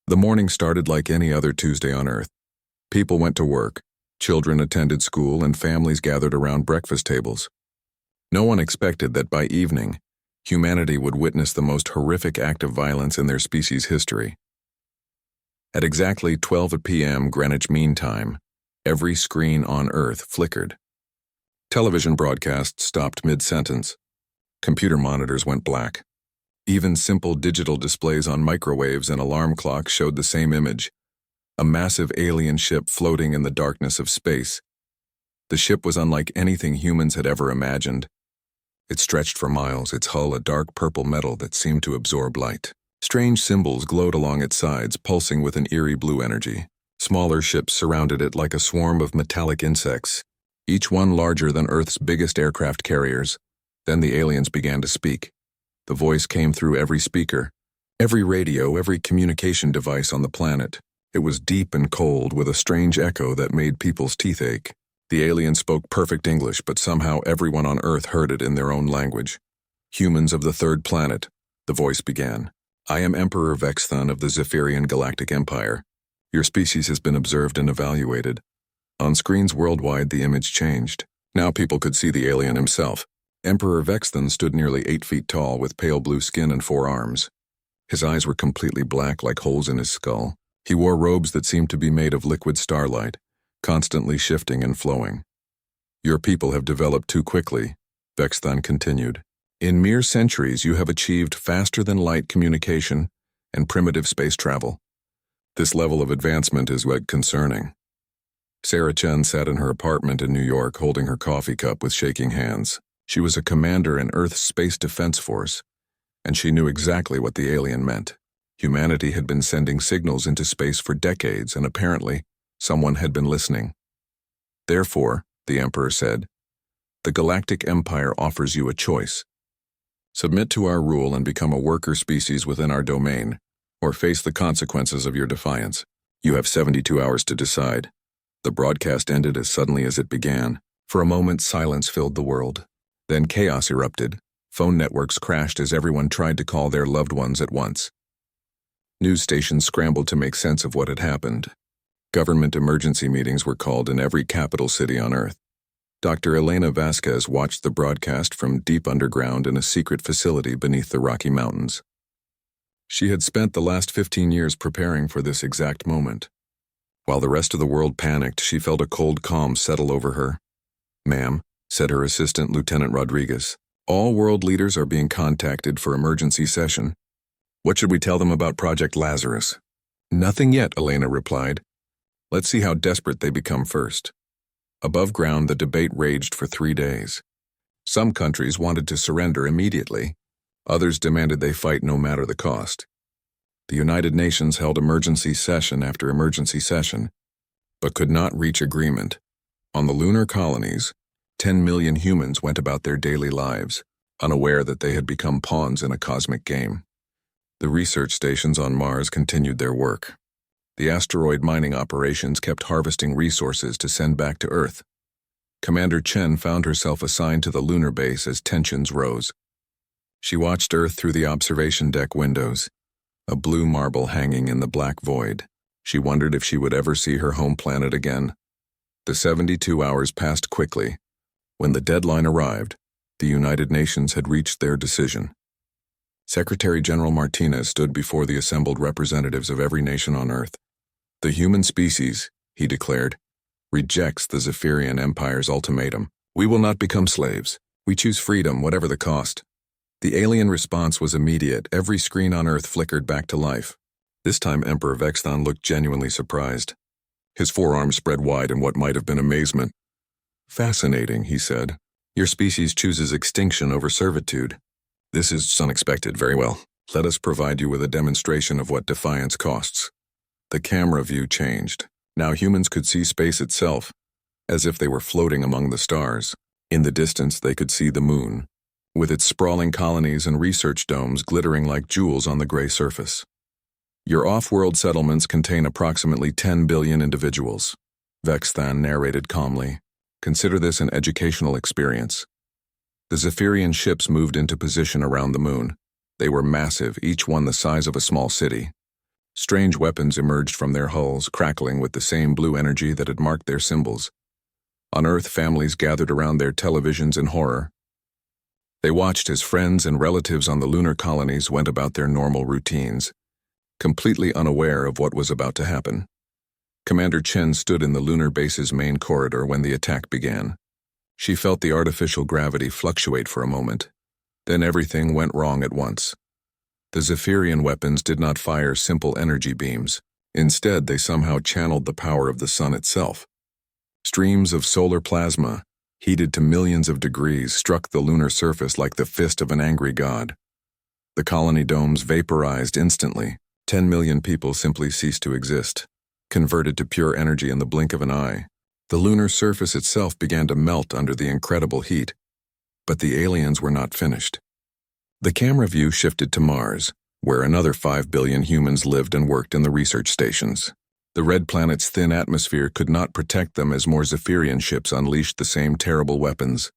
The morning started like any other Tuesday on Earth. People went to work, children attended school, and families gathered around breakfast tables. No one expected that by evening, humanity would witness the most horrific act of violence in their species' history. At exactly 12 p.m. Greenwich Mean Time, every screen on Earth flickered. Television broadcasts stopped mid-sentence. Computer monitors went black. Even simple digital displays on microwaves and alarm clocks showed the same image: a massive alien ship floating in the darkness of space. The ship was unlike anything humans had ever imagined. It stretched for miles, its hull a dark purple metal that seemed to absorb light. Strange symbols glowed along its sides, pulsing with an eerie blue energy. Smaller ships surrounded it like a swarm of metallic insects, each one larger than Earth's biggest aircraft carriers. Then the aliens began to speak. The voice came through every speaker, every radio, every communication device on the planet. It was deep and cold, with a strange echo that made people's teeth ache. The alien spoke perfect English, but somehow everyone on Earth heard it in their own language. "Humans of the third planet," the voice began. "I am Emperor Vexthun of the Zephyrian Galactic Empire. Your species has been observed and evaluated." On screens worldwide, the image changed. Now people could see the alien himself. Emperor Vexthun stood nearly 8 feet tall, with pale blue skin and 4 arms. His eyes were completely black, like holes in his skull. He wore robes that seemed to be made of liquid starlight, constantly shifting and flowing. "Your people have developed too quickly," Vexthun continued. "In mere centuries, you have achieved faster-than-light communication and primitive space travel. This level of advancement is quite concerning." Sarah Chen sat in her apartment in New York, holding her coffee cup with shaking hands. She was a commander in Earth's Space Defense Force, and she knew exactly what the alien meant. Humanity had been sending signals into space for decades, and apparently, someone had been listening. "Therefore," the Emperor said, "the Galactic Empire offers you a choice. Submit to our rule and become a worker species within our domain, or face the consequences of your defiance. You have 72 hours to decide." The broadcast ended as suddenly as it began. For a moment, silence filled the world. Then chaos erupted. Phone networks crashed as everyone tried to call their loved ones at once. News stations scrambled to make sense of what had happened. Government emergency meetings were called in every capital city on Earth. Dr. Elena Vasquez watched the broadcast from deep underground in a secret facility beneath the Rocky Mountains. She had spent the last 15 years preparing for this exact moment. While the rest of the world panicked, she felt a cold calm settle over her. "Ma'am," said her assistant, Lieutenant Rodriguez, "all world leaders are being contacted for emergency session. What should we tell them about Project Lazarus?" "Nothing yet," Elena replied. "Let's see how desperate they become first." Above ground, the debate raged for 3 days. Some countries wanted to surrender immediately. Others demanded they fight no matter the cost. The United Nations held emergency session after emergency session, but could not reach agreement. On the lunar colonies, 10 million humans went about their daily lives, unaware that they had become pawns in a cosmic game. The research stations on Mars continued their work. The asteroid mining operations kept harvesting resources to send back to Earth. Commander Chen found herself assigned to the lunar base as tensions rose. She watched Earth through the observation deck windows, a blue marble hanging in the black void. She wondered if she would ever see her home planet again. The 72 hours passed quickly. When the deadline arrived, the United Nations had reached their decision. Secretary General Martinez stood before the assembled representatives of every nation on Earth. "The human species," he declared, "rejects the Zephyrian Empire's ultimatum. We will not become slaves. We choose freedom, whatever the cost." The alien response was immediate. Every screen on Earth flickered back to life. This time Emperor Vexthun looked genuinely surprised. His forearms spread wide in what might have been amazement. "Fascinating," he said. "Your species chooses extinction over servitude. This is unexpected. Very well. Let us provide you with a demonstration of what defiance costs." The camera view changed. Now humans could see space itself, as if they were floating among the stars. In the distance, they could see the moon, with its sprawling colonies and research domes glittering like jewels on the gray surface. "Your off-world settlements contain approximately 10 billion individuals," Vexthun narrated calmly. "Consider this an educational experience." The Zephyrian ships moved into position around the moon. They were massive, each one the size of a small city. Strange weapons emerged from their hulls, crackling with the same blue energy that had marked their symbols. On Earth, families gathered around their televisions in horror. They watched as friends and relatives on the lunar colonies went about their normal routines, completely unaware of what was about to happen. Commander Chen stood in the lunar base's main corridor when the attack began. She felt the artificial gravity fluctuate for a moment. Then everything went wrong at once. The Zephyrian weapons did not fire simple energy beams. Instead, they somehow channeled the power of the sun itself. Streams of solar plasma, heated to millions of degrees, struck the lunar surface like the fist of an angry god. The colony domes vaporized instantly. 10 million people simply ceased to exist, converted to pure energy in the blink of an eye. The lunar surface itself began to melt under the incredible heat. But the aliens were not finished. The camera view shifted to Mars, where another 5 billion humans lived and worked in the research stations. The red planet's thin atmosphere could not protect them as more Zephyrian ships unleashed the same terrible weapons.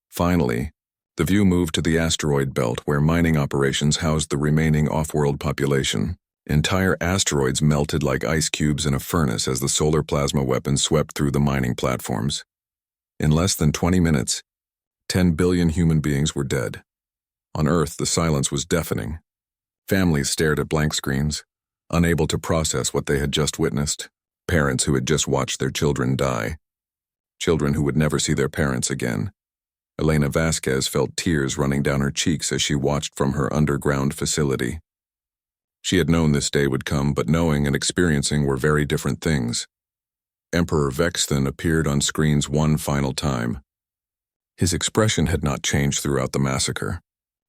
Finally, the view moved to the asteroid belt where mining operations housed the remaining off-world population. Entire asteroids melted like ice cubes in a furnace as the solar plasma weapons swept through the mining platforms. In less than 20 minutes, 10 billion human beings were dead. On Earth, the silence was deafening. Families stared at blank screens, unable to process what they had just witnessed. Parents who had just watched their children die. Children who would never see their parents again. Elena Vasquez felt tears running down her cheeks as she watched from her underground facility. She had known this day would come, but knowing and experiencing were very different things. Emperor Vexthan appeared on screens one final time. His expression had not changed throughout the massacre.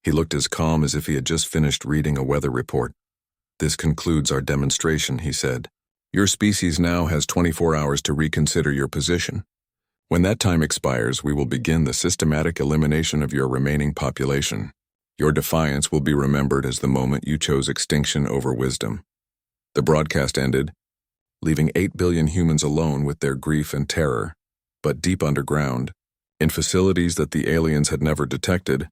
He looked as calm as if he had just finished reading a weather report. "This concludes our demonstration," he said. "Your species now has 24 hours to reconsider your position. When that time expires, we will begin the systematic elimination of your remaining population. Your defiance will be remembered as the moment you chose extinction over wisdom." The broadcast ended, leaving 8 billion humans alone with their grief and terror. But deep underground, in facilities that the aliens had never detected,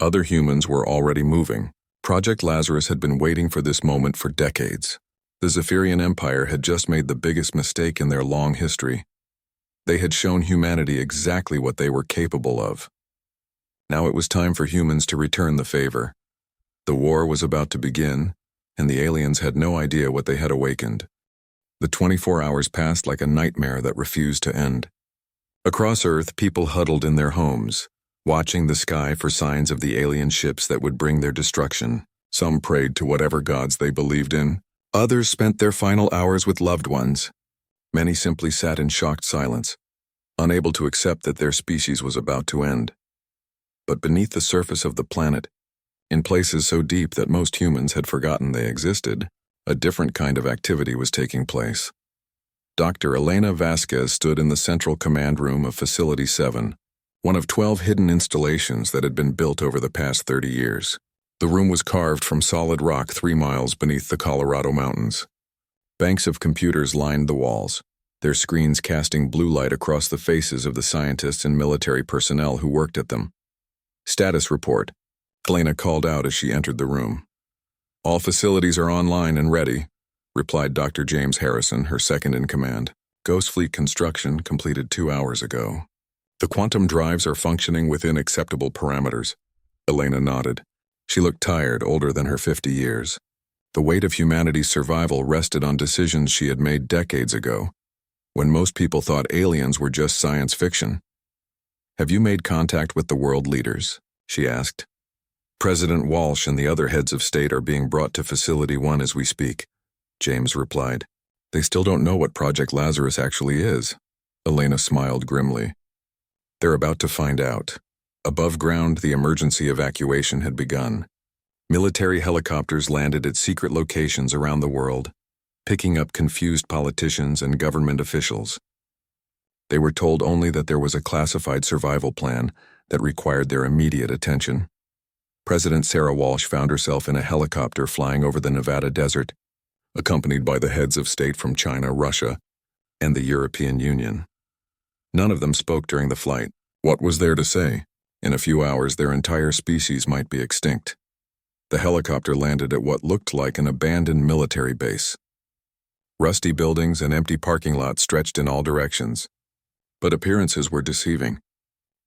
other humans were already moving. Project Lazarus had been waiting for this moment for decades. The Zephyrian Empire had just made the biggest mistake in their long history. They had shown humanity exactly what they were capable of. Now it was time for humans to return the favor. The war was about to begin, and the aliens had no idea what they had awakened. The 24 hours passed like a nightmare that refused to end. Across Earth, people huddled in their homes, watching the sky for signs of the alien ships that would bring their destruction. Some prayed to whatever gods they believed in. Others spent their final hours with loved ones. Many simply sat in shocked silence, unable to accept that their species was about to end. But beneath the surface of the planet, in places so deep that most humans had forgotten they existed, a different kind of activity was taking place. Dr. Elena Vasquez stood in the central command room of Facility 7, one of 12 hidden installations that had been built over the past 30 years. The room was carved from solid rock 3 miles beneath the Colorado mountains. Banks of computers lined the walls, their screens casting blue light across the faces of the scientists and military personnel who worked at them. "Status report," Elena called out as she entered the room. "All facilities are online and ready," replied Dr. James Harrison, her second in command. "Ghost Fleet construction completed 2 hours ago. The quantum drives are functioning within acceptable parameters." Elena nodded. She looked tired, older than her 50 years. The weight of humanity's survival rested on decisions she had made decades ago, when most people thought aliens were just science fiction. "Have you made contact with the world leaders?" she asked. "President Walsh and the other heads of state are being brought to Facility 1 as we speak," James replied. "They still don't know what Project Lazarus actually is." Elena smiled grimly. "They're about to find out." Above ground, the emergency evacuation had begun. Military helicopters landed at secret locations around the world, picking up confused politicians and government officials. They were told only that there was a classified survival plan that required their immediate attention. President Sarah Walsh found herself in a helicopter flying over the Nevada desert, accompanied by the heads of state from China, Russia, and the European Union. None of them spoke during the flight. What was there to say? In a few hours, their entire species might be extinct. The helicopter landed at what looked like an abandoned military base. Rusty buildings and empty parking lots stretched in all directions. But appearances were deceiving.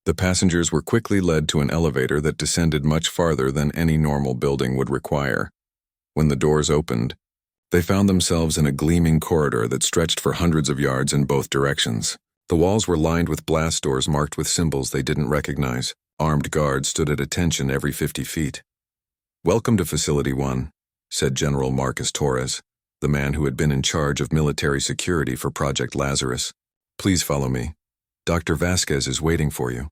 The passengers were quickly led to an elevator that descended much farther than any normal building would require. When the doors opened, they found themselves in a gleaming corridor that stretched for hundreds of yards in both directions. The walls were lined with blast doors marked with symbols they didn't recognize. Armed guards stood at attention every 50 feet. "Welcome to Facility 1, said General Marcus Torres, the man who had been in charge of military security for Project Lazarus. "Please follow me. Dr. Vasquez is waiting for you."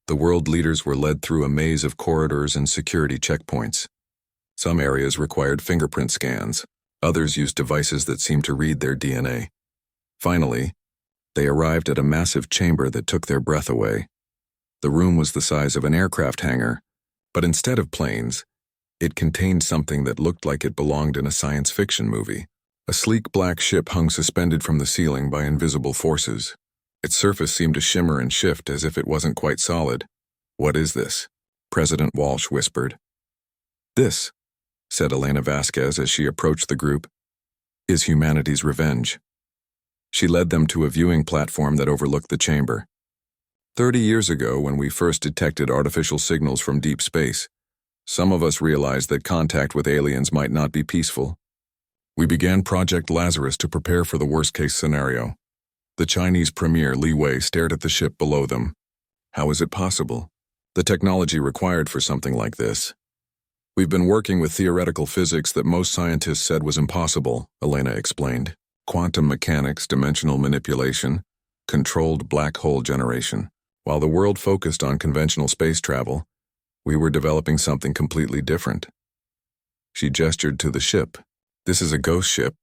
The world leaders were led through a maze of corridors and security checkpoints. Some areas required fingerprint scans. Others used devices that seemed to read their DNA. Finally, they arrived at a massive chamber that took their breath away. The room was the size of an aircraft hangar, but instead of planes, it contained something that looked like it belonged in a science fiction movie. A sleek black ship hung suspended from the ceiling by invisible forces. Its surface seemed to shimmer and shift as if it wasn't quite solid. "What is this?" President Walsh whispered. "This," said Elena Vasquez as she approached the group, "is humanity's revenge." She led them to a viewing platform that overlooked the chamber. 30 years ago, when we first detected artificial signals from deep space, some of us realized that contact with aliens might not be peaceful. We began Project Lazarus to prepare for the worst-case scenario. The Chinese premier Li Wei stared at the ship below them. "How is it possible? The technology required for something like this." "We've been working with theoretical physics that most scientists said was impossible," Elena explained. "Quantum mechanics, dimensional manipulation, controlled black hole generation. While the world focused on conventional space travel, we were developing something completely different." She gestured to the ship. "This is a ghost ship.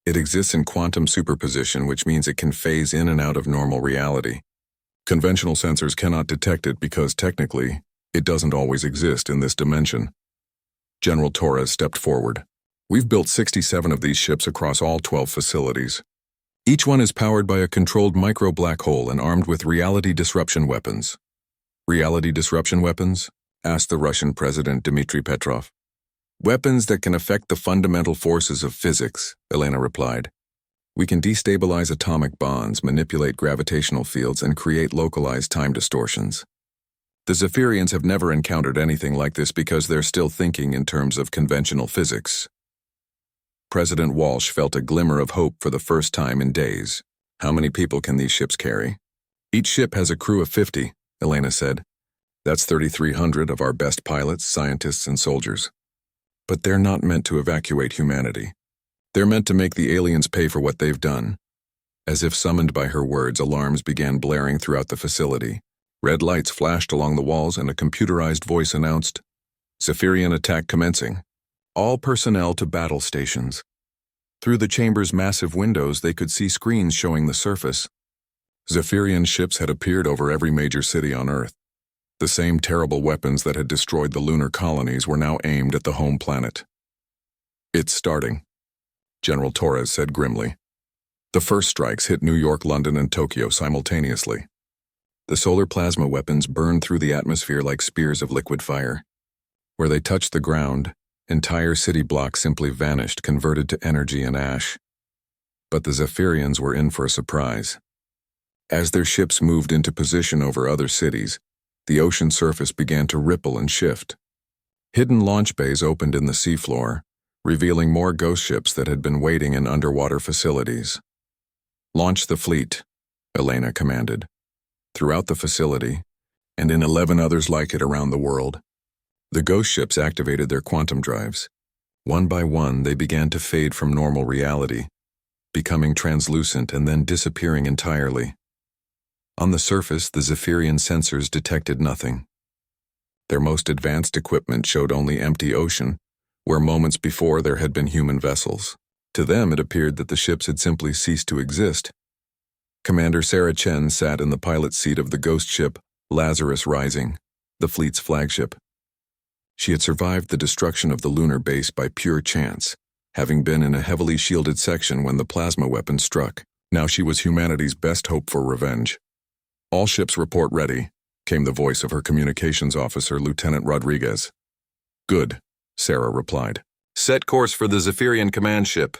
It exists in quantum superposition, which means it can phase in and out of normal reality. Conventional sensors cannot detect it because, technically, it doesn't always exist in this dimension." General Torres stepped forward. "We've built 67 of these ships across all 12 facilities. Each one is powered by a controlled micro-black hole and armed with reality disruption weapons." "Reality disruption weapons?" asked the Russian President Dmitry Petrov. "Weapons that can affect the fundamental forces of physics," Elena replied. "We can destabilize atomic bonds, manipulate gravitational fields, and create localized time distortions. The Zephyrians have never encountered anything like this because they're still thinking in terms of conventional physics." President Walsh felt a glimmer of hope for the first time in days. "How many people can these ships carry?" "Each ship has a crew of 50, Elena said. "That's 3,300 of our best pilots, scientists, and soldiers. But they're not meant to evacuate humanity. They're meant to make the aliens pay for what they've done." As if summoned by her words, alarms began blaring throughout the facility. Red lights flashed along the walls and a computerized voice announced, "Zephyrian attack commencing. All personnel to battle stations." Through the chamber's massive windows, they could see screens showing the surface. Zephyrian ships had appeared over every major city on Earth. The same terrible weapons that had destroyed the lunar colonies were now aimed at the home planet. "It's starting," General Torres said grimly. The first strikes hit New York, London, and Tokyo simultaneously. The solar plasma weapons burned through the atmosphere like spears of liquid fire. Where they touched the ground, entire city blocks simply vanished, converted to energy and ash. But the Zephyrians were in for a surprise. As their ships moved into position over other cities, the ocean surface began to ripple and shift. Hidden launch bays opened in the seafloor, revealing more ghost ships that had been waiting in underwater facilities. "Launch the fleet," Elena commanded. Throughout the facility, and in 11 others like it around the world, the ghost ships activated their quantum drives. One by one, they began to fade from normal reality, becoming translucent and then disappearing entirely. On the surface, the Zephyrian sensors detected nothing. Their most advanced equipment showed only empty ocean, where moments before there had been human vessels. To them, it appeared that the ships had simply ceased to exist. Commander Sarah Chen sat in the pilot's seat of the ghost ship Lazarus Rising, the fleet's flagship. She had survived the destruction of the lunar base by pure chance, having been in a heavily shielded section when the plasma weapon struck. Now she was humanity's best hope for revenge. "All ships report ready," came the voice of her communications officer, Lieutenant Rodriguez. "Good," Sarah replied. Set course for the Zephyrian command ship.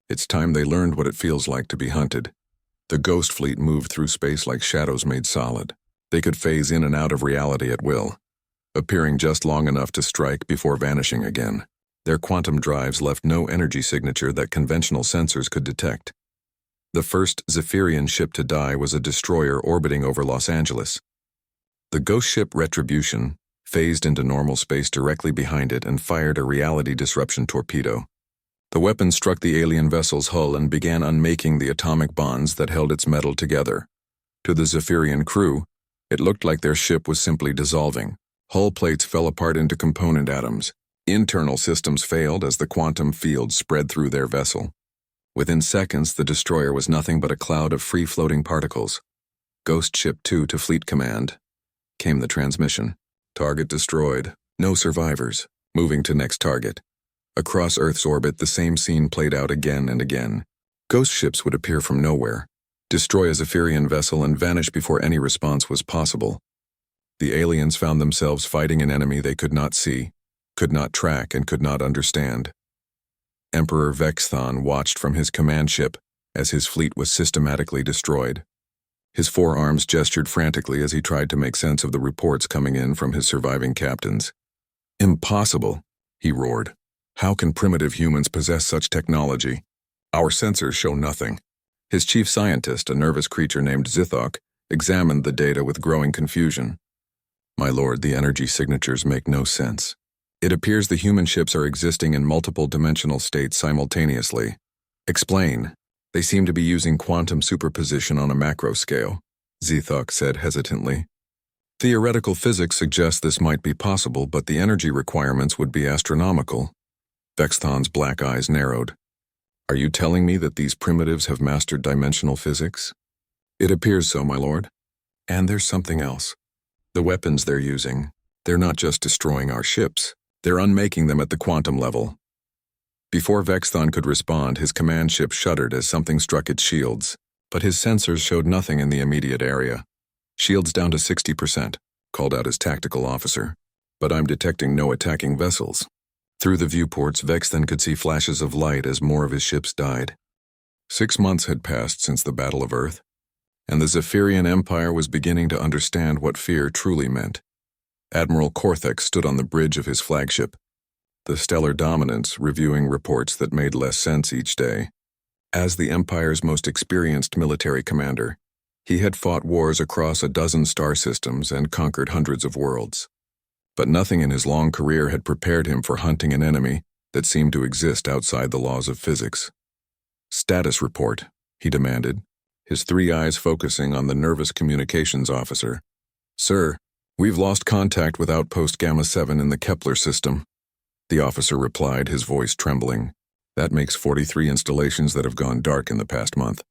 It's time they learned what it feels like to be hunted. The Ghost Fleet moved through space like shadows made solid. They could phase in and out of reality at will, appearing just long enough to strike before vanishing again. Their quantum drives left no energy signature that conventional sensors could detect. The first Zephyrian ship to die was a destroyer orbiting over Los Angeles. The ghost ship Retribution phased into normal space directly behind it and fired a reality disruption torpedo. The weapon struck the alien vessel's hull and began unmaking the atomic bonds that held its metal together. To the Zephyrian crew, it looked like their ship was simply dissolving. Hull plates fell apart into component atoms. Internal systems failed as the quantum field spread through their vessel. Within seconds, the destroyer was nothing but a cloud of free-floating particles. Ghost Ship 2 to Fleet Command. Came the transmission. Target destroyed. No survivors. Moving to next target. Across Earth's orbit, the same scene played out again and again. Ghost ships would appear from nowhere, destroy a Zephyrian vessel, and vanish before any response was possible. The aliens found themselves fighting an enemy they could not see, could not track, and could not understand. Emperor Vexthon watched from his command ship as his fleet was systematically destroyed. His forearms gestured frantically as he tried to make sense of the reports coming in from his surviving captains. Impossible, he roared. How can primitive humans possess such technology? Our sensors show nothing. His chief scientist, a nervous creature named Zithok, examined the data with growing confusion. My lord, the energy signatures make no sense. It appears the human ships are existing in multiple dimensional states simultaneously. Explain. They seem to be using quantum superposition on a macro scale, Zithok said hesitantly. Theoretical physics suggests this might be possible, but the energy requirements would be astronomical. Vexthon's black eyes narrowed. Are you telling me that these primitives have mastered dimensional physics? It appears so, my lord. And there's something else. The weapons they're using, they're not just destroying our ships, they're unmaking them at the quantum level. Before Vexthon could respond, his command ship shuddered as something struck its shields, but his sensors showed nothing in the immediate area. Shields down to 60%, called out his tactical officer. But I'm detecting no attacking vessels. Through the viewports, Vexthon could see flashes of light as more of his ships died. 6 months had passed since the Battle of Earth, and the Zephyrian Empire was beginning to understand what fear truly meant. Admiral Korthex stood on the bridge of his flagship, the stellar dominance reviewing reports that made less sense each day. As the Empire's most experienced military commander, he had fought wars across a dozen star systems and conquered hundreds of worlds. But nothing in his long career had prepared him for hunting an enemy that seemed to exist outside the laws of physics. Status report, he demanded, his 3 eyes focusing on the nervous communications officer. Sir, we've lost contact with Outpost Gamma 7 in the Kepler system. The officer replied, his voice trembling. That makes 43 installations that have gone dark in the past month.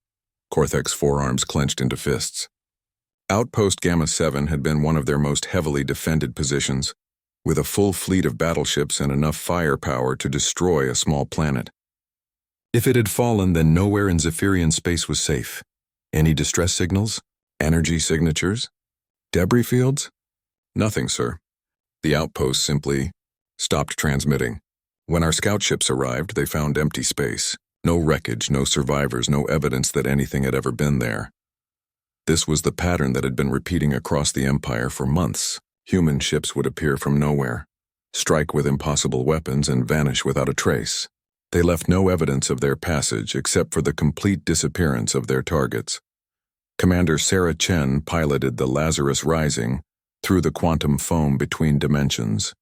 Korthex's forearms clenched into fists. Outpost Gamma 7 had been one of their most heavily defended positions, with a full fleet of battleships and enough firepower to destroy a small planet. If it had fallen, then nowhere in Zephyrian space was safe. Any distress signals? Energy signatures? Debris fields? Nothing, sir. The outpost simply stopped transmitting. When our scout ships arrived, they found empty space. No wreckage, no survivors, no evidence that anything had ever been there. This was the pattern that had been repeating across the Empire for months. Human ships would appear from nowhere, strike with impossible weapons, and vanish without a trace. They left no evidence of their passage except for the complete disappearance of their targets. Commander Sarah Chen piloted the Lazarus Rising through the quantum foam between dimensions,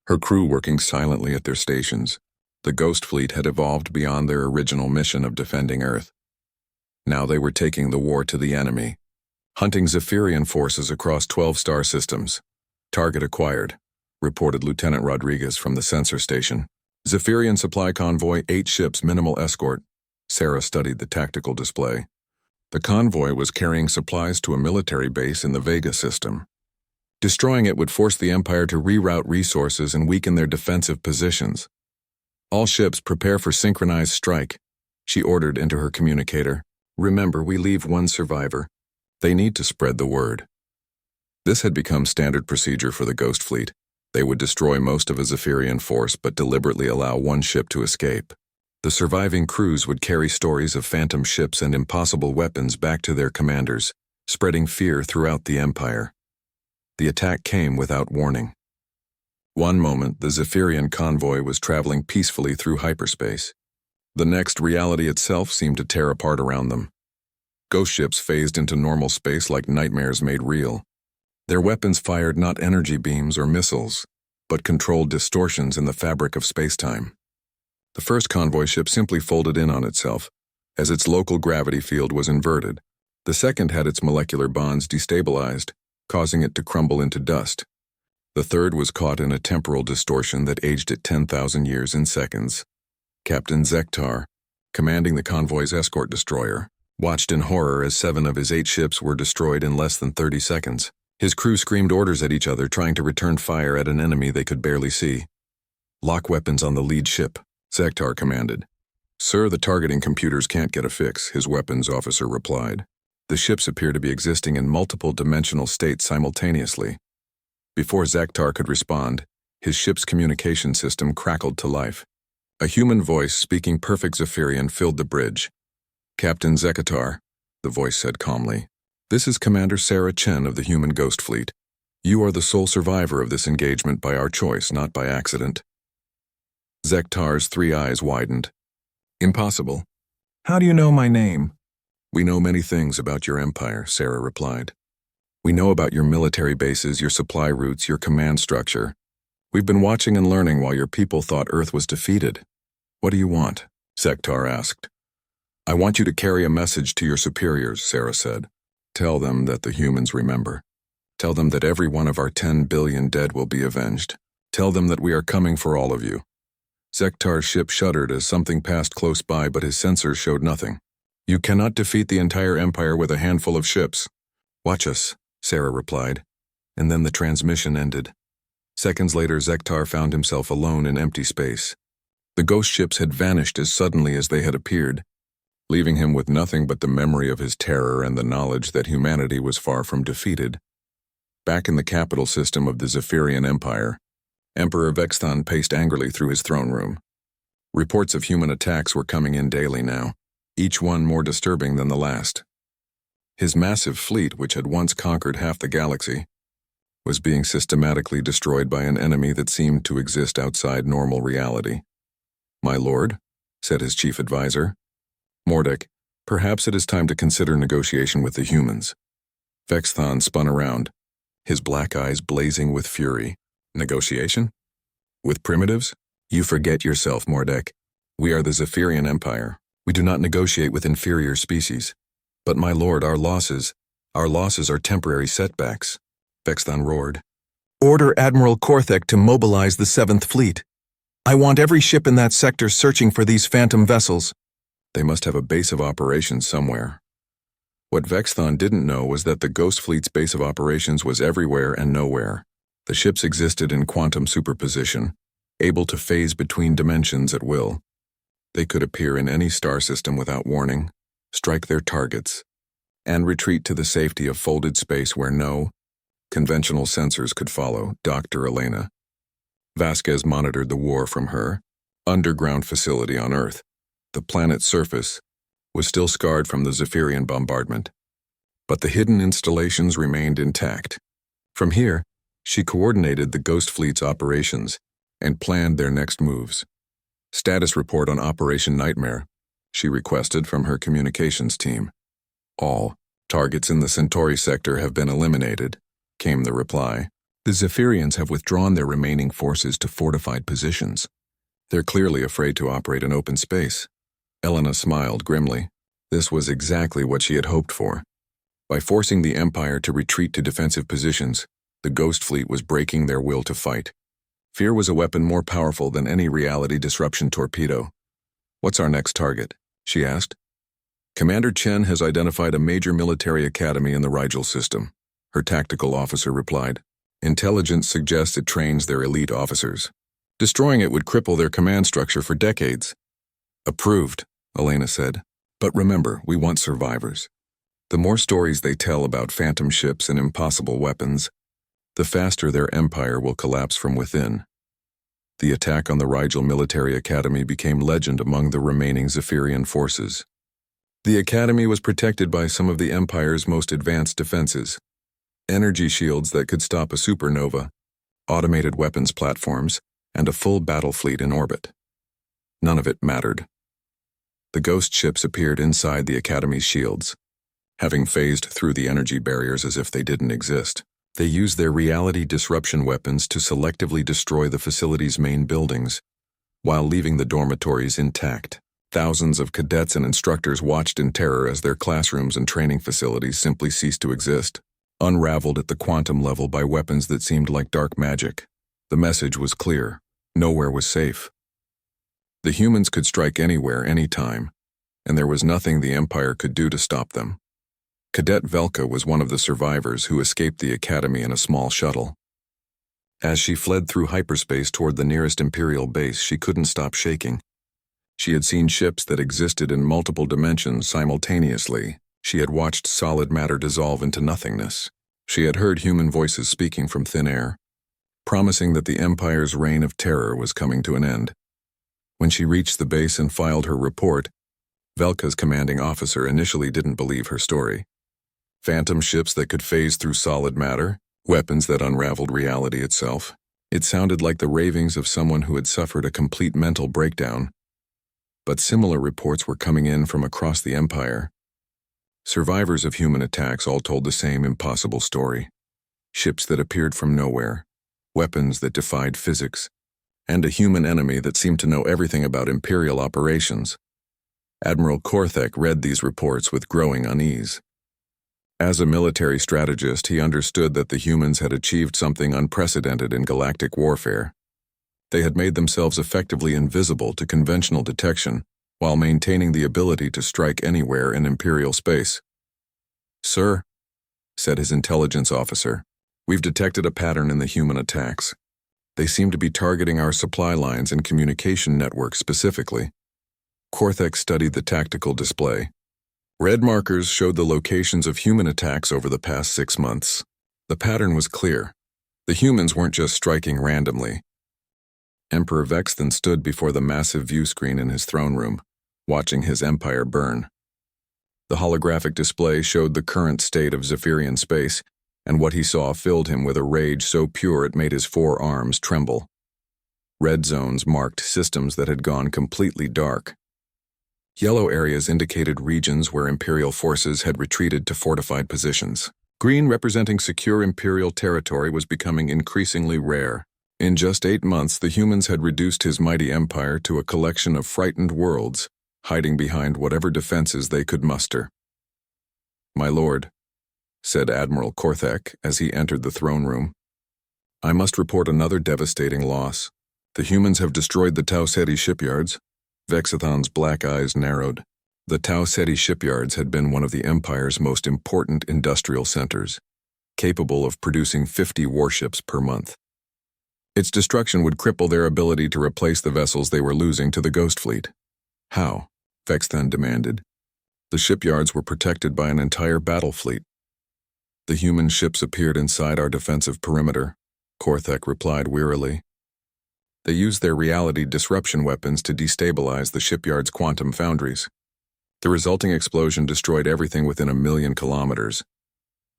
her crew working silently at their stations. The Ghost Fleet had evolved beyond their original mission of defending Earth. Now they were taking the war to the enemy, hunting Zephyrian forces across 12 star systems. Target acquired, reported Lieutenant Rodriguez from the sensor station. Zephyrian supply convoy, 8 ships, minimal escort. Sarah studied the tactical display. The convoy was carrying supplies to a military base in the Vega system. Destroying it would force the Empire to reroute resources and weaken their defensive positions. All ships prepare for synchronized strike, she ordered into her communicator. Remember, we leave one survivor. They need to spread the word. This had become standard procedure for the Ghost Fleet. They would destroy most of a Zephyrian force but deliberately allow one ship to escape. The surviving crews would carry stories of phantom ships and impossible weapons back to their commanders, spreading fear throughout the Empire. The attack came without warning. One moment, the Zephyrian convoy was traveling peacefully through hyperspace. The next, reality itself seemed to tear apart around them. Ghost ships phased into normal space like nightmares made real. Their weapons fired not energy beams or missiles, but controlled distortions in the fabric of spacetime. The first convoy ship simply folded in on itself, as its local gravity field was inverted. The second had its molecular bonds destabilized, causing it to crumble into dust. The third was caught in a temporal distortion that aged it 10,000 years in seconds. Captain Zektar, commanding the convoy's escort destroyer, watched in horror as 7 of his 8 ships were destroyed in less than 30 seconds. His crew screamed orders at each other, trying to return fire at an enemy they could barely see. "Lock weapons on the lead ship," Zektar commanded. "Sir, the targeting computers can't get a fix," his weapons officer replied. "The ships appear to be existing in multiple dimensional states simultaneously." Before Zektar could respond, his ship's communication system crackled to life. A human voice speaking perfect Zephyrian filled the bridge. "Captain Zekatar," the voice said calmly, "this is Commander Sarah Chen of the human ghost fleet. You are the sole survivor of this engagement by our choice, not by accident." Zektar's 3 eyes widened. "Impossible. How do you know my name?" "We know many things about your empire," Sarah replied. "We know about your military bases, your supply routes, your command structure. We've been watching and learning while your people thought Earth was defeated." "What do you want?" Zektar asked. "I want you to carry a message to your superiors," Sarah said. "Tell them that the humans remember. Tell them that every one of our 10 billion dead will be avenged. Tell them that we are coming for all of you." Zektar's ship shuddered as something passed close by, but his sensors showed nothing. "You cannot defeat the entire empire with a handful of ships." "Watch us," Sarah replied, and then the transmission ended. Seconds later, Zektar found himself alone in empty space. The ghost ships had vanished as suddenly as they had appeared, leaving him with nothing but the memory of his terror and the knowledge that humanity was far from defeated. Back in the capital system of the Zephyrian Empire, Emperor Vexthon paced angrily through his throne room. Reports of human attacks were coming in daily now, each one more disturbing than the last. His massive fleet, which had once conquered half the galaxy, was being systematically destroyed by an enemy that seemed to exist outside normal reality. "My lord," said his chief advisor, "Mordek, perhaps it is time to consider negotiation with the humans." Vexthon spun around, his black eyes blazing with fury. "Negotiation? With primitives? You forget yourself, Mordek. We are the Zephyrian Empire. We do not negotiate with inferior species. But my lord, our losses are temporary setbacks," Vexthon roared. "Order Admiral Korthek to mobilize the 7th Fleet. I want every ship in that sector searching for these phantom vessels." They must have a base of operations somewhere. What Vexthon didn't know was that the Ghost Fleet's base of operations was everywhere and nowhere. The ships existed in quantum superposition, able to phase between dimensions at will. They could appear in any star system without warning, strike their targets, and retreat to the safety of folded space where no conventional sensors could follow. Dr. Elena Vasquez monitored the war from her underground facility on Earth. The planet's surface was still scarred from the Zephyrian bombardment, but the hidden installations remained intact. From here, she coordinated the Ghost Fleet's operations and planned their next moves. "Status report on Operation Nightmare," she requested from her communications team. "All targets in the Centauri sector have been eliminated," came the reply. "The Zephyrians have withdrawn their remaining forces to fortified positions. They're clearly afraid to operate in open space." Elena smiled grimly. This was exactly what she had hoped for. By forcing the Empire to retreat to defensive positions, the Ghost Fleet was breaking their will to fight. Fear was a weapon more powerful than any reality disruption torpedo. "What's our next target?" she asked. "Commander Chen has identified a major military academy in the Rigel system," her tactical officer replied. "Intelligence suggests it trains their elite officers. Destroying it would cripple their command structure for decades." "Approved," Elena said. "But remember, we want survivors. The more stories they tell about phantom ships and impossible weapons, the faster their empire will collapse from within. The attack on the Rigel Military Academy became legend among the remaining Zephyrian forces. The academy was protected by some of the Empire's most advanced defenses: energy shields that could stop a supernova, automated weapons platforms, and a full battle fleet in orbit. None of it mattered. The ghost ships appeared inside the academy's shields. Having phased through the energy barriers as if they didn't exist, they used their reality disruption weapons to selectively destroy the facility's main buildings, while leaving the dormitories intact. Thousands of cadets and instructors watched in terror as their classrooms and training facilities simply ceased to exist, unraveled at the quantum level by weapons that seemed like dark magic. The message was clear: nowhere was safe. The humans could strike anywhere, anytime, and there was nothing the Empire could do to stop them. Cadet Velka was one of the survivors who escaped the academy in a small shuttle. As she fled through hyperspace toward the nearest Imperial base, she couldn't stop shaking. She had seen ships that existed in multiple dimensions simultaneously. She had watched solid matter dissolve into nothingness. She had heard human voices speaking from thin air, promising that the Empire's reign of terror was coming to an end. When she reached the base and filed her report, Velka's commanding officer initially didn't believe her story. Phantom ships that could phase through solid matter, weapons that unraveled reality itself. It sounded like the ravings of someone who had suffered a complete mental breakdown. But similar reports were coming in from across the Empire. Survivors of human attacks all told the same impossible story: ships that appeared from nowhere, weapons that defied physics, and a human enemy that seemed to know everything about Imperial operations. Admiral Korthek read these reports with growing unease. As a military strategist, he understood that the humans had achieved something unprecedented in galactic warfare. They had made themselves effectively invisible to conventional detection, while maintaining the ability to strike anywhere in Imperial space. "Sir," said his intelligence officer, "we've detected a pattern in the human attacks. They seem to be targeting our supply lines and communication networks specifically." Korthek studied the tactical display. Red markers showed the locations of human attacks over the past 6 months. The pattern was clear. The humans weren't just striking randomly. Emperor Vexthan stood before the massive view screen in his throne room, watching his empire burn. The holographic display showed the current state of Zephyrian space, and what he saw filled him with a rage so pure it made his 4 arms tremble. Red zones marked systems that had gone completely dark. Yellow areas indicated regions where Imperial forces had retreated to fortified positions. Green, representing secure Imperial territory, was becoming increasingly rare. In just 8 months, the humans had reduced his mighty empire to a collection of frightened worlds, hiding behind whatever defenses they could muster. "My lord," said Admiral Korthek as he entered the throne room, "I must report another devastating loss. The humans have destroyed the Tau Ceti shipyards." Vexathan's black eyes narrowed. The Tau Ceti shipyards had been one of the Empire's most important industrial centers, capable of producing 50 warships per month. Its destruction would cripple their ability to replace the vessels they were losing to the Ghost Fleet. "How?" Vexthan demanded. "The shipyards were protected by an entire battle fleet." "The human ships appeared inside our defensive perimeter," Korthek replied wearily. "They used their reality disruption weapons to destabilize the shipyard's quantum foundries. The resulting explosion destroyed everything within 1,000,000 kilometers.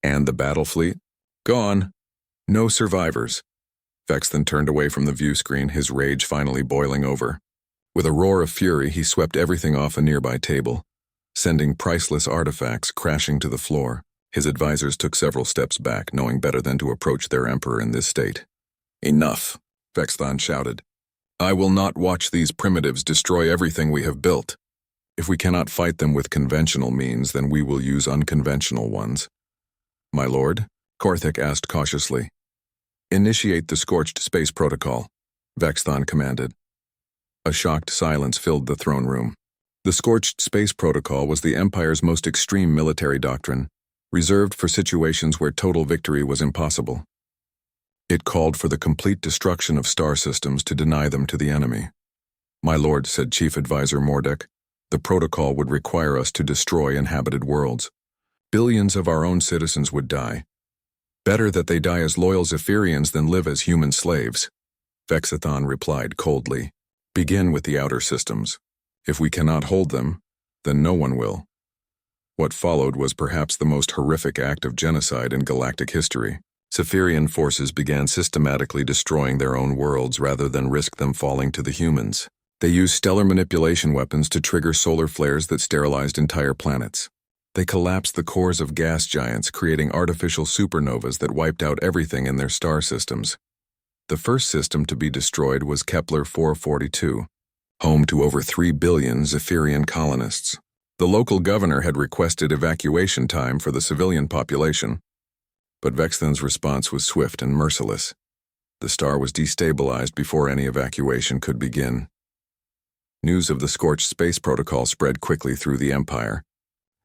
And the battle fleet? Gone. No survivors." Vexthan turned away from the view screen, his rage finally boiling over. With a roar of fury, he swept everything off a nearby table, sending priceless artifacts crashing to the floor. His advisors took several steps back, knowing better than to approach their emperor in this state. "Enough," Vexthan shouted. "I will not watch these primitives destroy everything we have built. If we cannot fight them with conventional means, then we will use unconventional ones." "My lord?" Korthek asked cautiously. "Initiate the Scorched space protocol," Vexthan commanded. A shocked silence filled the throne room. The Scorched space protocol was the Empire's most extreme military doctrine, reserved for situations where total victory was impossible. It called for the complete destruction of star systems to deny them to the enemy. "My lord," said Chief Advisor Mordek, "the protocol would require us to destroy inhabited worlds. Billions of our own citizens would die. Better that they die as loyal Zephyrians than live as human slaves. Vexathon replied coldly. Begin with the outer systems. If we cannot hold them, then no one will. What followed was perhaps the most horrific act of genocide in galactic history. Zephyrian forces began systematically destroying their own worlds rather than risk them falling to the humans. They used stellar manipulation weapons to trigger solar flares that sterilized entire planets. They collapsed the cores of gas giants, creating artificial supernovas that wiped out everything in their star systems. The first system to be destroyed was Kepler 442, home to over 3 billion Zephyrian colonists. The local governor had requested evacuation time for the civilian population, but Vexthon's response was swift and merciless. The star was destabilized before any evacuation could begin. News of the Scorched space protocol spread quickly through the Empire,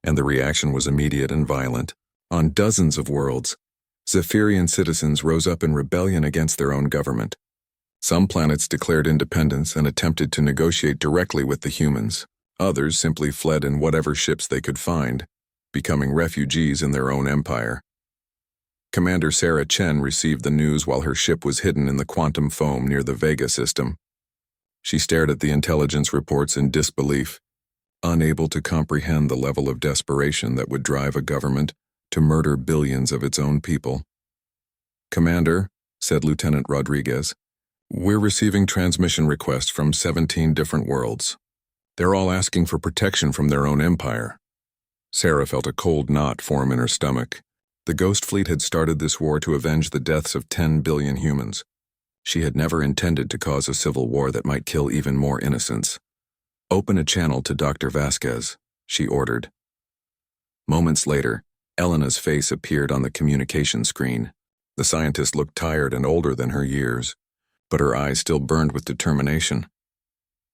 and the reaction was immediate and violent. On dozens of worlds, Zephyrian citizens rose up in rebellion against their own government. Some planets declared independence and attempted to negotiate directly with the humans. Others simply fled in whatever ships they could find, becoming refugees in their own empire. Commander Sarah Chen received the news while her ship was hidden in the quantum foam near the Vega system. She stared at the intelligence reports in disbelief, unable to comprehend the level of desperation that would drive a government to murder billions of its own people. Commander, said Lieutenant Rodriguez, we're receiving transmission requests from 17 different worlds. They're all asking for protection from their own empire. Sarah felt a cold knot form in her stomach. The Ghost Fleet had started this war to avenge the deaths of 10 billion humans. She had never intended to cause a civil war that might kill even more innocents. Open a channel to Dr. Vasquez, she ordered. Moments later, Elena's face appeared on the communication screen. The scientist looked tired and older than her years, but her eyes still burned with determination.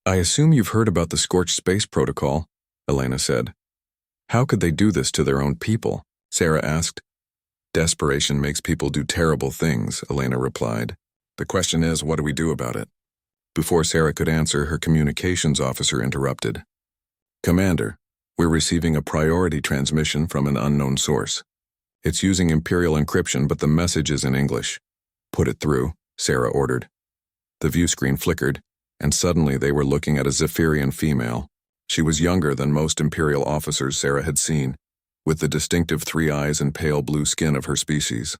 I assume you've heard about the Scorched space protocol, Elena said. How could they do this to their own people? Sarah asked. Desperation makes people do terrible things, Elena replied. The question is, what do we do about it? Before Sarah could answer, her communications officer interrupted. Commander, we're receiving a priority transmission from an unknown source. It's using Imperial encryption, but the message is in English. Put it through, Sarah ordered. The view screen flickered, and suddenly they were looking at a Zephyrian female. She was younger than most Imperial officers Sarah had seen, with the distinctive 3 eyes and pale blue skin of her species.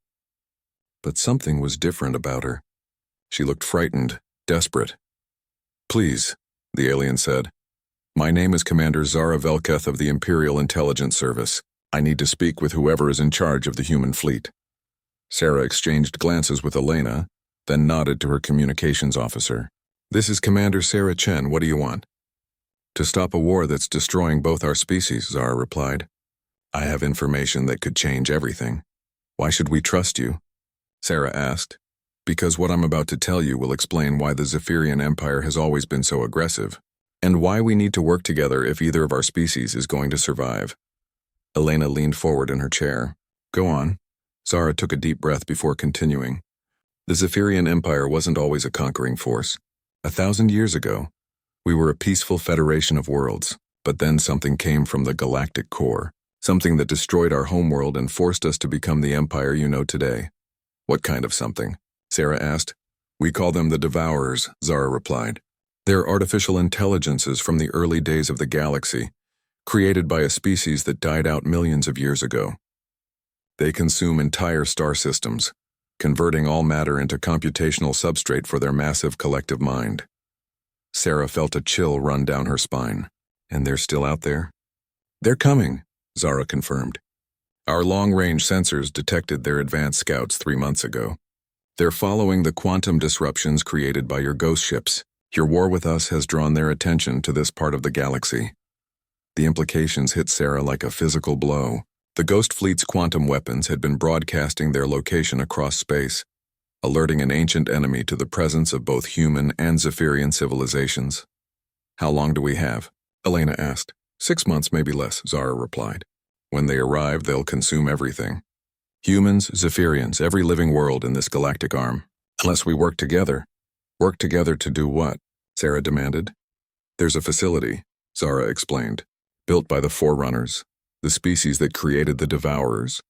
But something was different about her. She looked frightened, desperate. Please, the alien said. My name is Commander Zara Velketh of the Imperial Intelligence Service. I need to speak with whoever is in charge of the human fleet. Sarah exchanged glances with Elena, then nodded to her communications officer. This is Commander Sarah Chen. What do you want? To stop a war that's destroying both our species, Zara replied. I have information that could change everything. Why should we trust you? Sarah asked. Because what I'm about to tell you will explain why the Zephyrian Empire has always been so aggressive, and why we need to work together if either of our species is going to survive. Elena leaned forward in her chair. Go on. Zara took a deep breath before continuing. The Zephyrian Empire wasn't always a conquering force. 1,000 years ago, we were a peaceful federation of worlds, but then something came from the galactic core, something that destroyed our homeworld and forced us to become the empire you know today. What kind of something? Sarah asked. We call them the Devourers, Zara replied. They're artificial intelligences from the early days of the galaxy, created by a species that died out millions of years ago. They consume entire star systems, converting all matter into computational substrate for their massive collective mind. Sarah felt a chill run down her spine. And they're still out there? They're coming, Zara confirmed. Our long-range sensors detected their advanced scouts 3 months ago. They're following the quantum disruptions created by your ghost ships. Your war with us has drawn their attention to this part of the galaxy. The implications hit Sarah like a physical blow. The Ghost Fleet's quantum weapons had been broadcasting their location across space, alerting an ancient enemy to the presence of both human and Zephyrian civilizations. How long do we have? Elena asked. 6 months, maybe less, Zara replied. When they arrive, they'll consume everything. Humans, Zephyrians, every living world in this galactic arm. Unless we work together. Work together to do what? Sarah demanded. There's a facility, Zara explained, built by the Forerunners, the species that created the Devourers.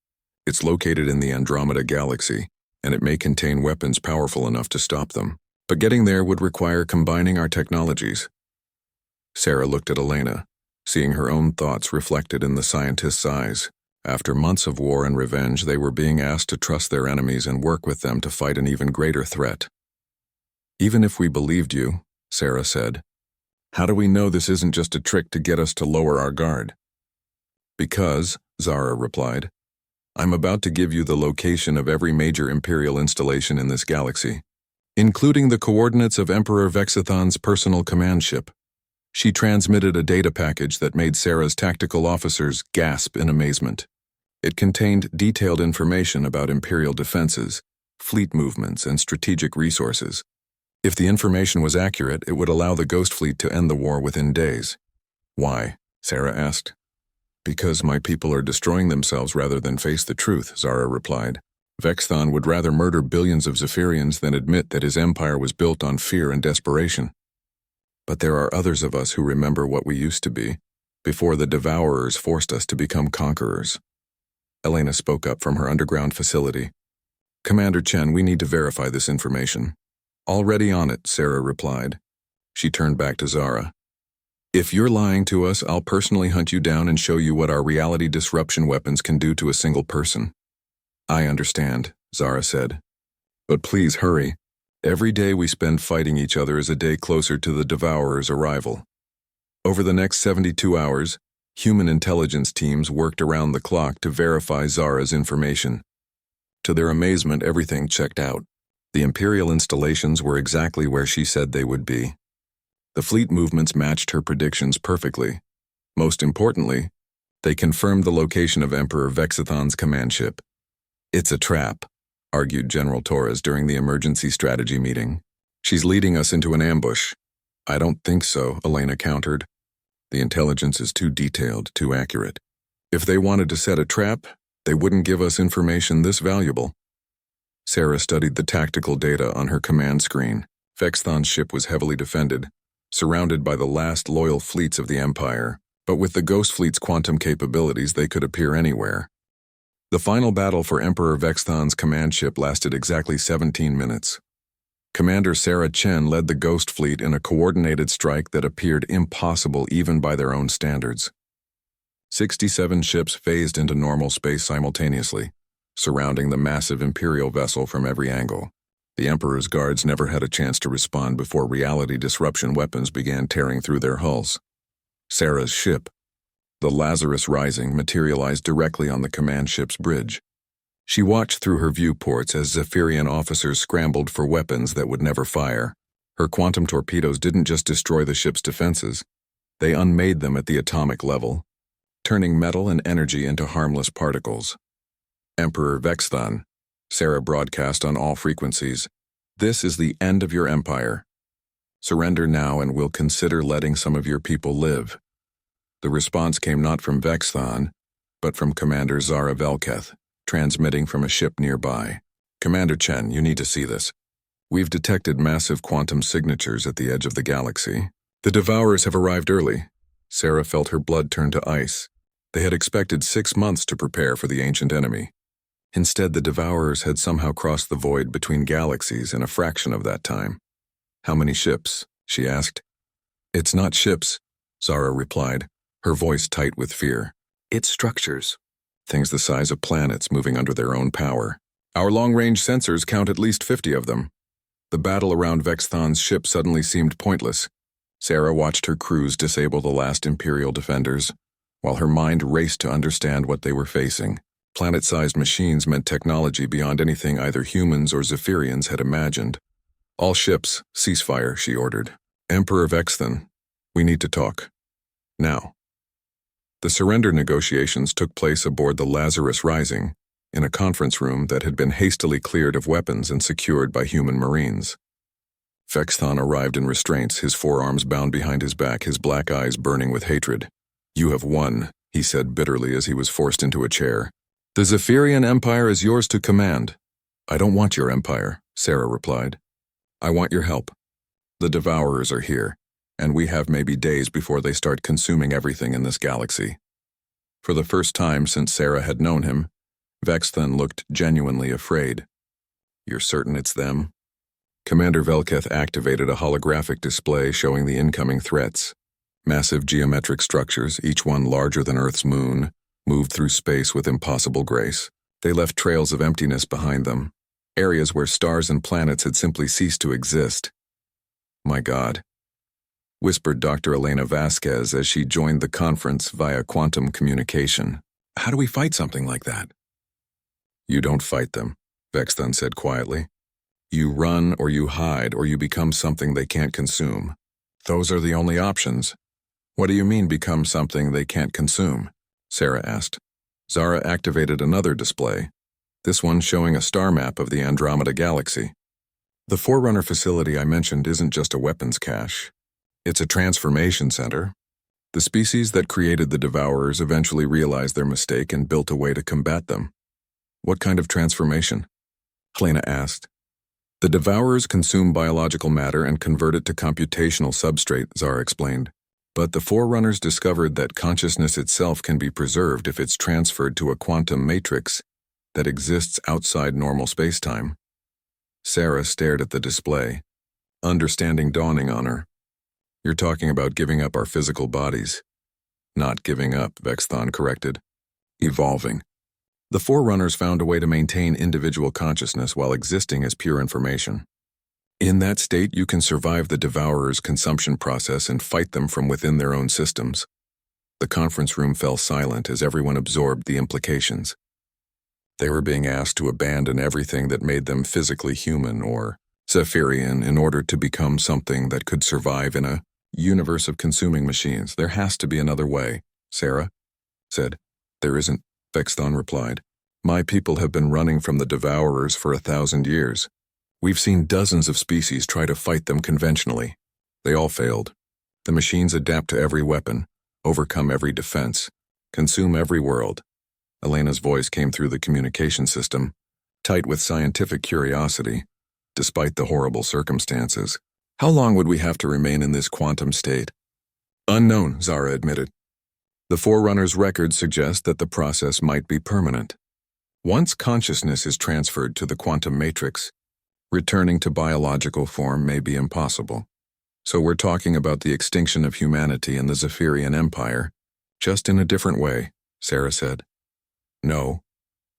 It's located in the Andromeda Galaxy, and it may contain weapons powerful enough to stop them. But getting there would require combining our technologies. Sarah looked at Elena, seeing her own thoughts reflected in the scientist's eyes. After months of war and revenge, they were being asked to trust their enemies and work with them to fight an even greater threat. Even if we believed you, Sarah said, how do we know this isn't just a trick to get us to lower our guard? Because, Zara replied, I'm about to give you the location of every major Imperial installation in this galaxy, including the coordinates of Emperor Vexithon's personal command ship. She transmitted a data package that made Sarah's tactical officers gasp in amazement. It contained detailed information about Imperial defenses, fleet movements, and strategic resources. If the information was accurate, it would allow the Ghost Fleet to end the war within days. Why? Sarah asked. Because my people are destroying themselves rather than face the truth, Zara replied. Vexthon would rather murder billions of Zephyrians than admit that his empire was built on fear and desperation. But there are others of us who remember what we used to be, before the Devourers forced us to become conquerors. Elena spoke up from her underground facility. Commander Chen, we need to verify this information. Already on it, Sarah replied. She turned back to Zara. If you're lying to us, I'll personally hunt you down and show you what our reality disruption weapons can do to a single person. I understand, Zara said. But please hurry. Every day we spend fighting each other is a day closer to the Devourer's arrival. Over the next 72 hours, human intelligence teams worked around the clock to verify Zara's information. To their amazement, everything checked out. The Imperial installations were exactly where she said they would be. The fleet movements matched her predictions perfectly. Most importantly, they confirmed the location of Emperor Vexithon's command ship. It's a trap, argued General Torres during the emergency strategy meeting. She's leading us into an ambush. I don't think so, Elena countered. The intelligence is too detailed, too accurate. If they wanted to set a trap, they wouldn't give us information this valuable. Sarah studied the tactical data on her command screen. Vexthon's ship was heavily defended, surrounded by the last loyal fleets of the Empire, but with the Ghost Fleet's quantum capabilities, they could appear anywhere. The final battle for Emperor Vexthon's command ship lasted exactly 17 minutes. Commander Sarah Chen led the Ghost Fleet in a coordinated strike that appeared impossible even by their own standards. 67 ships phased into normal space simultaneously, surrounding the massive Imperial vessel from every angle. The Emperor's guards never had a chance to respond before reality disruption weapons began tearing through their hulls. Sarah's ship, the Lazarus Rising, materialized directly on the command ship's bridge. She watched through her viewports as Zephyrian officers scrambled for weapons that would never fire. Her quantum torpedoes didn't just destroy the ship's defenses, they unmade them at the atomic level, turning metal and energy into harmless particles. Emperor Vexthon, Sarah broadcast on all frequencies, this is the end of your empire. Surrender now and we'll consider letting some of your people live. The response came not from Vexthon, but from Commander Zara Velketh, transmitting from a ship nearby. Commander Chen, you need to see this. We've detected massive quantum signatures at the edge of the galaxy. The Devourers have arrived early. Sarah felt her blood turn to ice. They had expected 6 months to prepare for the ancient enemy. Instead, the Devourers had somehow crossed the void between galaxies in a fraction of that time. How many ships? She asked. It's not ships, Zara replied, her voice tight with fear. It's structures. Things the size of planets moving under their own power. Our long-range sensors count at least 50 of them. The battle around Vexthon's ship suddenly seemed pointless. Sarah watched her crews disable the last Imperial defenders, while her mind raced to understand what they were facing. Planet-sized machines meant technology beyond anything either humans or Zephyrians had imagined. All ships, ceasefire, she ordered. Emperor Vexthon, we need to talk. Now. The surrender negotiations took place aboard the Lazarus Rising, in a conference room that had been hastily cleared of weapons and secured by human marines. Vexthon arrived in restraints, his forearms bound behind his back, his black eyes burning with hatred. You have won, he said bitterly as he was forced into a chair. The Zephyrian Empire is yours to command. I don't want your empire, Sarah replied. I want your help. The Devourers are here, and we have maybe days before they start consuming everything in this galaxy. For the first time since Sarah had known him, Vexthun looked genuinely afraid. You're certain it's them? Commander Velketh activated a holographic display showing the incoming threats. Massive geometric structures, each one larger than Earth's moon, moved through space with impossible grace. They left trails of emptiness behind them, areas where stars and planets had simply ceased to exist. My God, whispered Dr. Elena Vasquez as she joined the conference via quantum communication. How do we fight something like that? You don't fight them, Vexthun said quietly. You run or you hide or you become something they can't consume. Those are the only options. What do you mean become something they can't consume? Sarah asked. Zara activated another display, this one showing a star map of the Andromeda Galaxy. The Forerunner facility I mentioned isn't just a weapons cache. It's a transformation center. The species that created the Devourers eventually realized their mistake and built a way to combat them. What kind of transformation? Helena asked. The Devourers consume biological matter and convert it to computational substrate, Zara explained. But the Forerunners discovered that consciousness itself can be preserved if it's transferred to a quantum matrix that exists outside normal spacetime. Sarah stared at the display, understanding dawning on her. You're talking about giving up our physical bodies. Not giving up, Vexthun corrected. Evolving. The Forerunners found a way to maintain individual consciousness while existing as pure information. In that state, you can survive the Devourers' consumption process and fight them from within their own systems. The conference room fell silent as everyone absorbed the implications. They were being asked to abandon everything that made them physically human or Zephyrian in order to become something that could survive in a universe of consuming machines. There has to be another way, Sarah said. There isn't, Vexthun replied. My people have been running from the Devourers for 1,000 years. We've seen dozens of species try to fight them conventionally. They all failed. The machines adapt to every weapon, overcome every defense, consume every world. Elena's voice came through the communication system, tight with scientific curiosity, despite the horrible circumstances. How long would we have to remain in this quantum state? Unknown, Zara admitted. The Forerunners' records suggest that the process might be permanent. Once consciousness is transferred to the quantum matrix, returning to biological form may be impossible. So we're talking about the extinction of humanity in the Zephyrian Empire, just in a different way, Sarah said. No,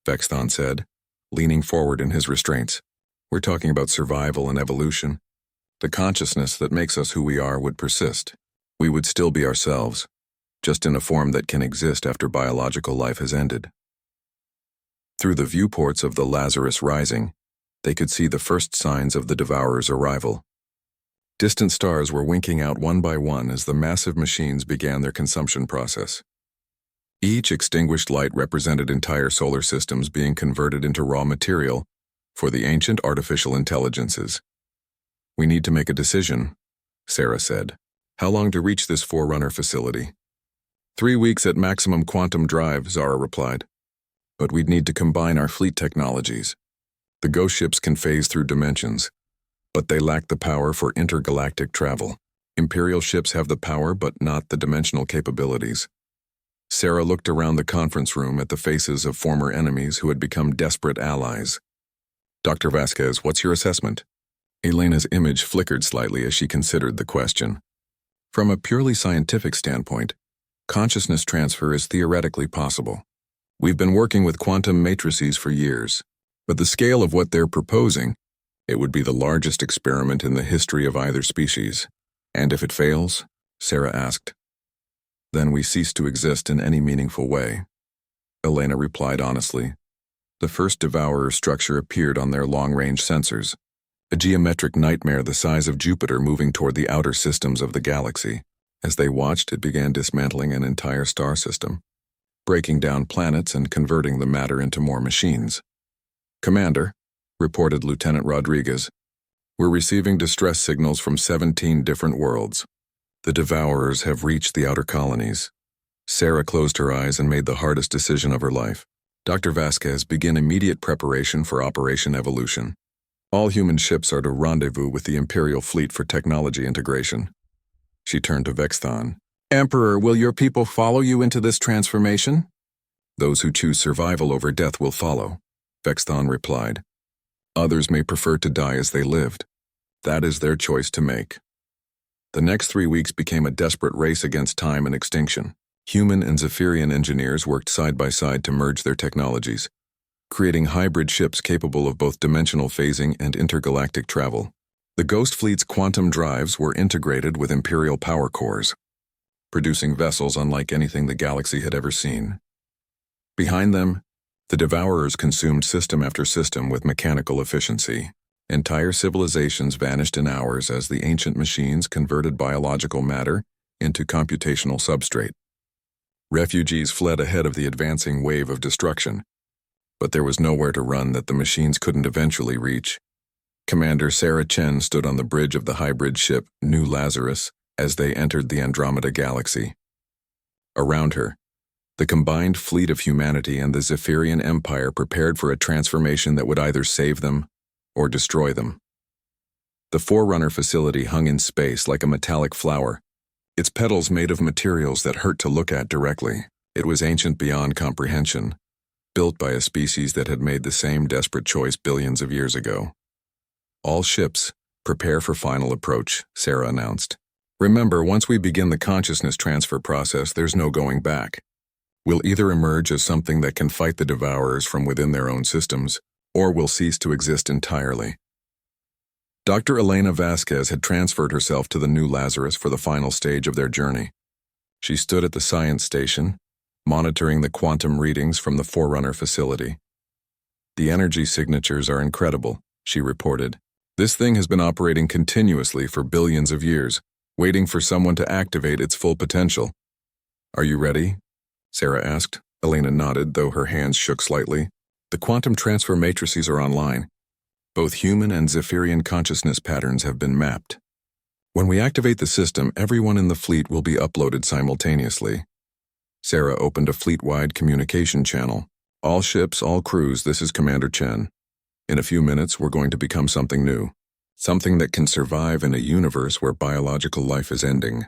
Vexthun said, leaning forward in his restraints. We're talking about survival and evolution. The consciousness that makes us who we are would persist. We would still be ourselves, just in a form that can exist after biological life has ended. Through the viewports of the Lazarus Rising, they could see the first signs of the Devourers' arrival. Distant stars were winking out one by one as the massive machines began their consumption process. Each extinguished light represented entire solar systems being converted into raw material for the ancient artificial intelligences. We need to make a decision, Sarah said. How long to reach this Forerunner facility? 3 weeks at maximum quantum drive, Zara replied. But we'd need to combine our fleet technologies. The ghost ships can phase through dimensions, but they lack the power for intergalactic travel. Imperial ships have the power but not the dimensional capabilities. Sarah looked around the conference room at the faces of former enemies who had become desperate allies. Dr. Vasquez, what's your assessment? Elena's image flickered slightly as she considered the question. From a purely scientific standpoint, consciousness transfer is theoretically possible. We've been working with quantum matrices for years, but the scale of what they're proposing, it would be the largest experiment in the history of either species. And if it fails, Sarah asked, then we cease to exist in any meaningful way. Elena replied honestly. The first Devourer structure appeared on their long-range sensors, a geometric nightmare the size of Jupiter moving toward the outer systems of the galaxy. As they watched, it began dismantling an entire star system, breaking down planets and converting the matter into more machines. Commander, reported Lieutenant Rodriguez, we're receiving distress signals from 17 different worlds. The Devourers have reached the outer colonies. Sarah closed her eyes and made the hardest decision of her life. Dr. Vasquez, begin immediate preparation for Operation Evolution. All human ships are to rendezvous with the Imperial fleet for technology integration. She turned to Vexthun. Emperor, will your people follow you into this transformation? Those who choose survival over death will follow, Vexthon replied. Others may prefer to die as they lived. That is their choice to make. The next 3 weeks became a desperate race against time and extinction. Human and Zephyrian engineers worked side by side to merge their technologies, creating hybrid ships capable of both dimensional phasing and intergalactic travel. The Ghost Fleet's quantum drives were integrated with Imperial power cores, producing vessels unlike anything the galaxy had ever seen. Behind them, the Devourers consumed system after system with mechanical efficiency. Entire civilizations vanished in hours as the ancient machines converted biological matter into computational substrate. Refugees fled ahead of the advancing wave of destruction, but there was nowhere to run that the machines couldn't eventually reach. Commander Sarah Chen stood on the bridge of the hybrid ship New Lazarus as they entered the Andromeda Galaxy. Around her, the combined fleet of humanity and the Zephyrian Empire prepared for a transformation that would either save them or destroy them. The Forerunner facility hung in space like a metallic flower, its petals made of materials that hurt to look at directly. It was ancient beyond comprehension, built by a species that had made the same desperate choice billions of years ago. All ships, prepare for final approach, Sarah announced. Remember, once we begin the consciousness transfer process, there's no going back. We'll either emerge as something that can fight the Devourers from within their own systems, or will cease to exist entirely. Dr. Elena Vasquez had transferred herself to the New Lazarus for the final stage of their journey. She stood at the science station, monitoring the quantum readings from the Forerunner facility. The energy signatures are incredible, she reported. This thing has been operating continuously for billions of years, waiting for someone to activate its full potential. Are you ready? Sarah asked. Elena nodded, though her hands shook slightly. The quantum transfer matrices are online. Both human and Zephyrian consciousness patterns have been mapped. When we activate the system, everyone in the fleet will be uploaded simultaneously. Sarah opened a fleet-wide communication channel. All ships, all crews, this is Commander Chen. In a few minutes, we're going to become something new. Something that can survive in a universe where biological life is ending.